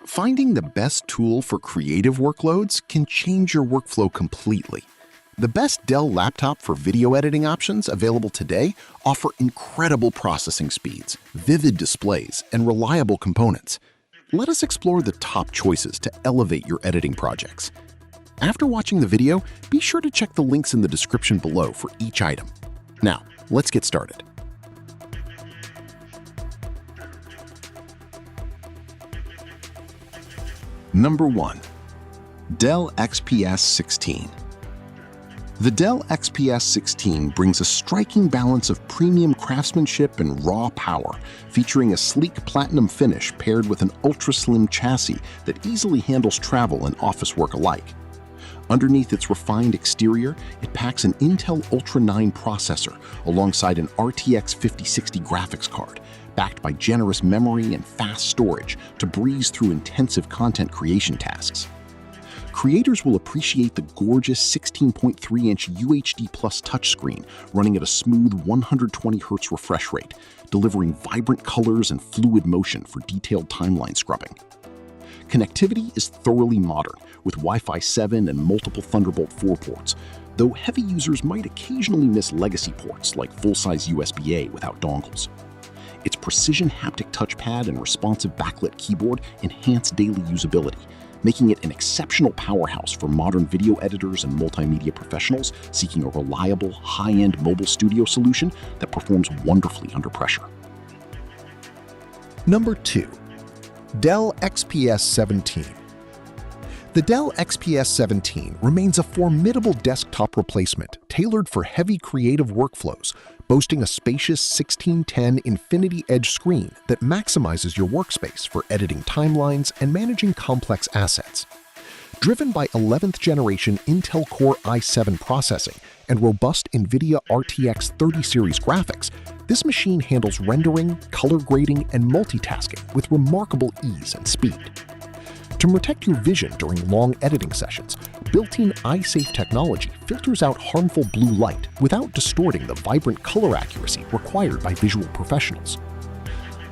Finding the best tool for creative workloads can change your workflow completely. The best Dell laptop for video editing options available today offer incredible processing speeds, vivid displays, and reliable components. Let us explore the top choices to elevate your editing projects. After watching the video, be sure to check the links in the description below for each item. Now, let's get started. Number 1. Dell XPS 16. The Dell XPS 16 brings a striking balance of premium craftsmanship and raw power, featuring a sleek platinum finish paired with an ultra-slim chassis that easily handles travel and office work alike. Underneath its refined exterior, it packs an Intel Ultra 9 processor alongside an RTX 5060 graphics card, backed by generous memory and fast storage to breeze through intensive content creation tasks. Creators will appreciate the gorgeous 16.3-inch UHD Plus touchscreen running at a smooth 120Hz refresh rate, delivering vibrant colors and fluid motion for detailed timeline scrubbing. Connectivity is thoroughly modern, with Wi-Fi 7 and multiple Thunderbolt 4 ports, though heavy users might occasionally miss legacy ports like full-size USB-A without dongles. Its precision haptic touchpad and responsive backlit keyboard enhance daily usability, making it an exceptional powerhouse for modern video editors and multimedia professionals seeking a reliable, high-end mobile studio solution that performs wonderfully under pressure. Number 2. Dell XPS 17. The Dell XPS 17 remains a formidable desktop replacement tailored for heavy creative workflows, boasting a spacious 1610 Infinity Edge screen that maximizes your workspace for editing timelines and managing complex assets. Driven by 11th generation Intel Core i7 processing and robust NVIDIA RTX 30 series graphics, this machine handles rendering, color grading, and multitasking with remarkable ease and speed. To protect your vision during long editing sessions, built-in eye-safe technology filters out harmful blue light without distorting the vibrant color accuracy required by visual professionals.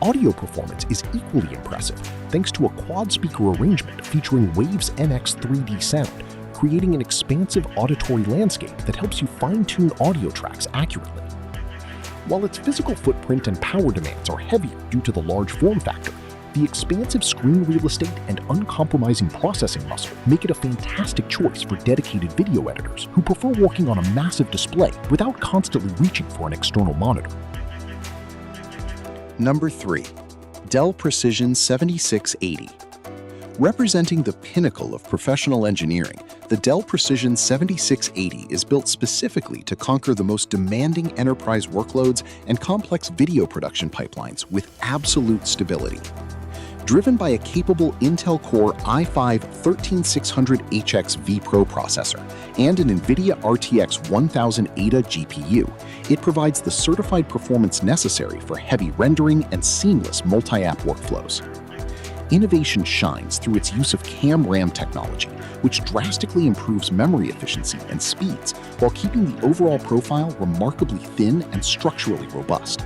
Audio performance is equally impressive thanks to a quad-speaker arrangement featuring Waves NX 3D sound, creating an expansive auditory landscape that helps you fine-tune audio tracks accurately. While its physical footprint and power demands are heavier due to the large form factor, the expansive screen real estate and uncompromising processing muscle make it a fantastic choice for dedicated video editors who prefer working on a massive display without constantly reaching for an external monitor. Number 3. Dell Precision 7680. Representing the pinnacle of professional engineering, the Dell Precision 7680 is built specifically to conquer the most demanding enterprise workloads and complex video production pipelines with absolute stability. Driven by a capable Intel Core i5-13600HX vPro processor and an NVIDIA RTX 1000 Ada GPU, it provides the certified performance necessary for heavy rendering and seamless multi-app workflows. Innovation shines through its use of CAM-RAM technology, which drastically improves memory efficiency and speeds while keeping the overall profile remarkably thin and structurally robust.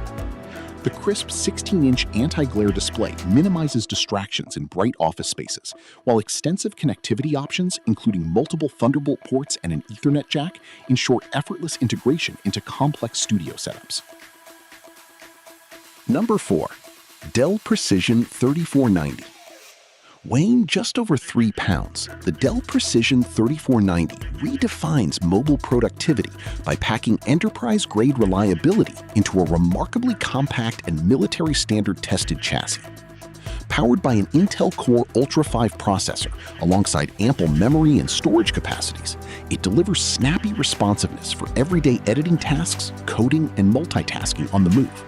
The crisp 16-inch anti-glare display minimizes distractions in bright office spaces, while extensive connectivity options, including multiple Thunderbolt ports and an Ethernet jack, ensure effortless integration into complex studio setups. Number 4. Dell Precision 3490. Weighing just over 3 pounds, the Dell Precision 3490 redefines mobile productivity by packing enterprise-grade reliability into a remarkably compact and military-standard tested chassis. Powered by an Intel Core Ultra 5 processor alongside ample memory and storage capacities, it delivers snappy responsiveness for everyday editing tasks, coding, and multitasking on the move.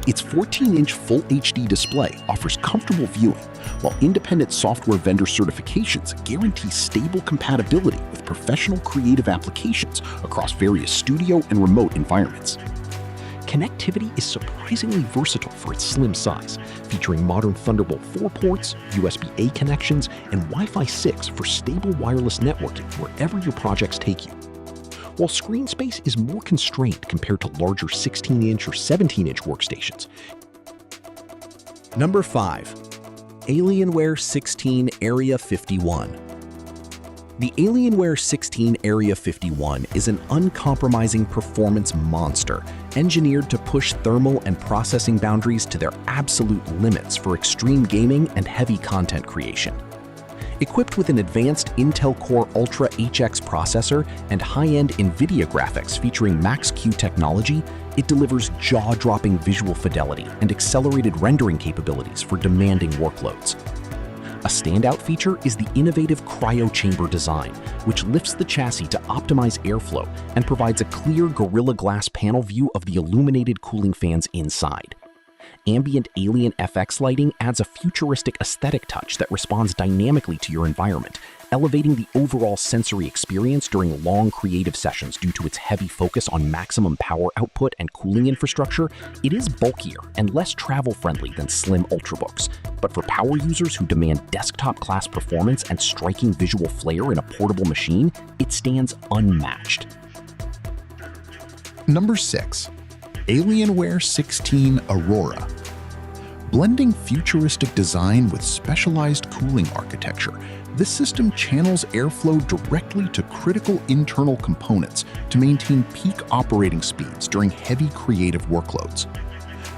Its 14-inch Full HD display offers comfortable viewing, while independent software vendor certifications guarantee stable compatibility with professional creative applications across various studio and remote environments. Connectivity is surprisingly versatile for its slim size, featuring modern Thunderbolt 4 ports, USB-A connections, and Wi-Fi 6 for stable wireless networking wherever your projects take you. While screen space is more constrained compared to larger 16-inch or 17-inch workstations, Number 5. Alienware 16 Area 51. The Alienware 16 Area 51 is an uncompromising performance monster engineered to push thermal and processing boundaries to their absolute limits for extreme gaming and heavy content creation. Equipped with an advanced Intel Core Ultra HX processor and high-end NVIDIA graphics featuring Max-Q technology, it delivers jaw-dropping visual fidelity and accelerated rendering capabilities for demanding workloads. A standout feature is the innovative cryo chamber design, which lifts the chassis to optimize airflow and provides a clear Gorilla Glass panel view of the illuminated cooling fans inside. Ambient Alien FX lighting adds a futuristic aesthetic touch that responds dynamically to your environment, elevating the overall sensory experience during long creative sessions. Due to its heavy focus on maximum power output and cooling infrastructure, it is bulkier and less travel-friendly than slim Ultrabooks. But for power users who demand desktop-class performance and striking visual flair in a portable machine, it stands unmatched. Number 6. Alienware 16 Aurora. Blending futuristic design with specialized cooling architecture, this system channels airflow directly to critical internal components to maintain peak operating speeds during heavy creative workloads.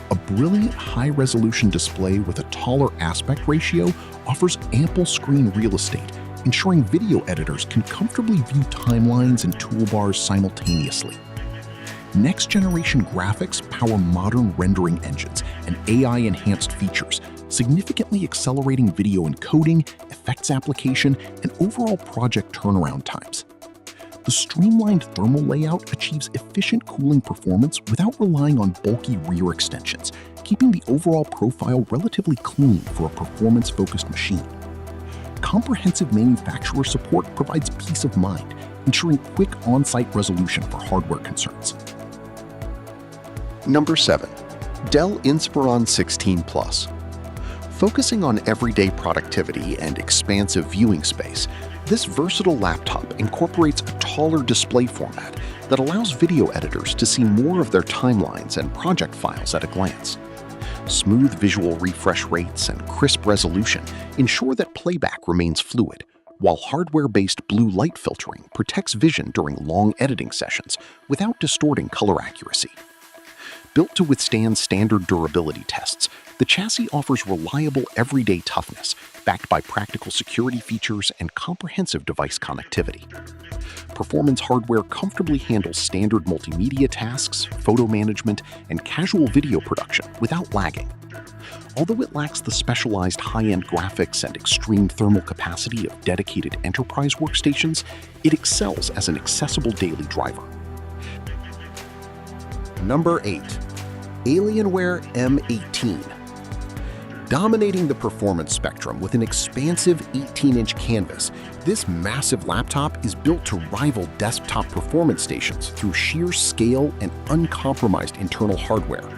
A brilliant high-resolution display with a taller aspect ratio offers ample screen real estate, ensuring video editors can comfortably view timelines and toolbars simultaneously. Next-generation graphics power modern rendering engines and AI-enhanced features, significantly accelerating video encoding, effects application, and overall project turnaround times. The streamlined thermal layout achieves efficient cooling performance without relying on bulky rear extensions, keeping the overall profile relatively clean for a performance-focused machine. Comprehensive manufacturer support provides peace of mind, ensuring quick on-site resolution for hardware concerns. Number 7. Dell Inspiron 16 Plus. Focusing on everyday productivity and expansive viewing space, this versatile laptop incorporates a taller display format that allows video editors to see more of their timelines and project files at a glance. Smooth visual refresh rates and crisp resolution ensure that playback remains fluid, while hardware-based blue light filtering protects vision during long editing sessions without distorting color accuracy. Built to withstand standard durability tests, the chassis offers reliable everyday toughness, backed by practical security features and comprehensive device connectivity. Performance hardware comfortably handles standard multimedia tasks, photo management, and casual video production without lagging. Although it lacks the specialized high-end graphics and extreme thermal capacity of dedicated enterprise workstations, it excels as an accessible daily driver. Number 8. Alienware M18. Dominating the performance spectrum with an expansive 18-inch canvas, this massive laptop is built to rival desktop performance stations through sheer scale and uncompromised internal hardware.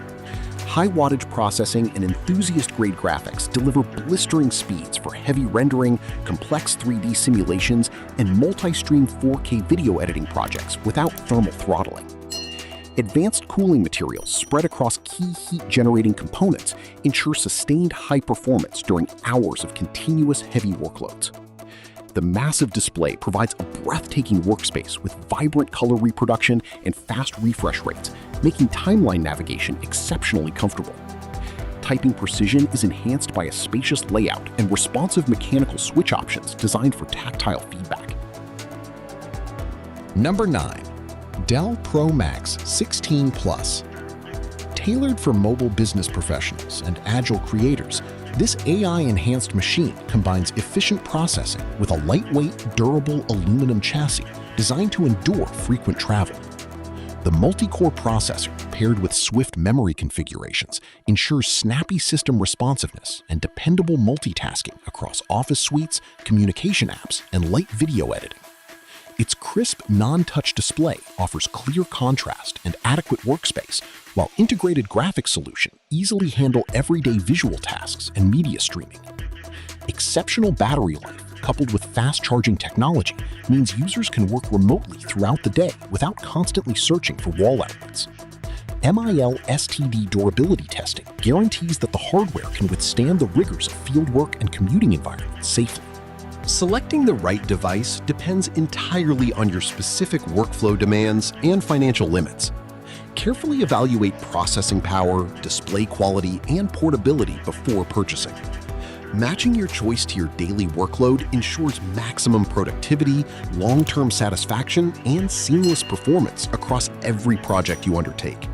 High-wattage processing and enthusiast-grade graphics deliver blistering speeds for heavy rendering, complex 3D simulations, and multi-stream 4K video editing projects without thermal throttling. Advanced cooling materials spread across key heat-generating components ensure sustained high performance during hours of continuous heavy workloads. The massive display provides a breathtaking workspace with vibrant color reproduction and fast refresh rates, making timeline navigation exceptionally comfortable. Typing precision is enhanced by a spacious layout and responsive mechanical switch options designed for tactile feedback. Number 9. Dell Pro Max 16 Plus. Tailored for mobile business professionals and agile creators, this AI-enhanced machine combines efficient processing with a lightweight, durable aluminum chassis designed to endure frequent travel. The multi-core processor, paired with swift memory configurations, ensures snappy system responsiveness and dependable multitasking across office suites, communication apps, and light video editing. Its crisp, non-touch display offers clear contrast and adequate workspace, while integrated graphics solutions easily handle everyday visual tasks and media streaming. Exceptional battery life, coupled with fast-charging technology, means users can work remotely throughout the day without constantly searching for wall outlets. MIL STD durability testing guarantees that the hardware can withstand the rigors of fieldwork and commuting environments safely. Selecting the right device depends entirely on your specific workflow demands and financial limits. Carefully evaluate processing power, display quality, and portability before purchasing. Matching your choice to your daily workload ensures maximum productivity, long-term satisfaction, and seamless performance across every project you undertake.